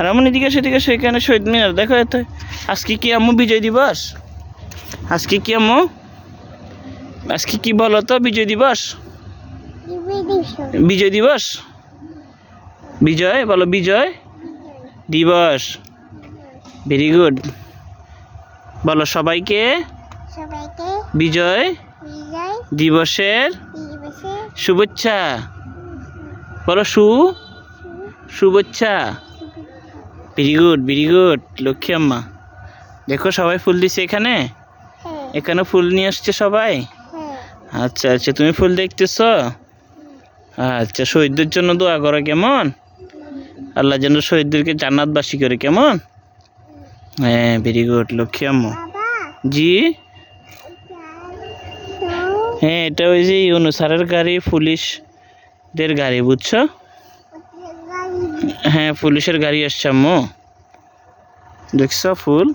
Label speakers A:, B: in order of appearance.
A: আর এমন এদিকে সেদিকে সেখানে শহীদ মিনার দেখো এত। আজকে কি আম্মু বিজয় দিবস? আজকে কি আম্মু? আজকে কি বলো তো? বিজয় দিবস, বিজয় দিবস, বিজয় বলো, বিজয় দিবস। Very good. বলো সবাইকে বিজয় দিবসের শুভেচ্ছা। বলো শুভেচ্ছা। Very good, very good Lakshmi আম্মা। দেখো সবাই ফুল দিছে এখানে, এখানে ফুল নিয়ে আসছে সবাই। আচ্ছা আচ্ছা, তুমি ফুল দেখতেছো? আচ্ছা, শহীদদের জন্য দোয়া করো কেমন? আল্লাহ যেন শহীদদেরকে জান্নাতবাসী করে, কেমন? হ্যাঁ, ভেরি গুড লক্ষ্মী আম্মু। জি হ্যাঁ, এটা ওই যে অনুসারের গাড়ি, পুলিশদের গাড়ি, বুঝছো? হ্যাঁ, পুলিশের গাড়ি আসছে আম্মু, দেখছো ফুল।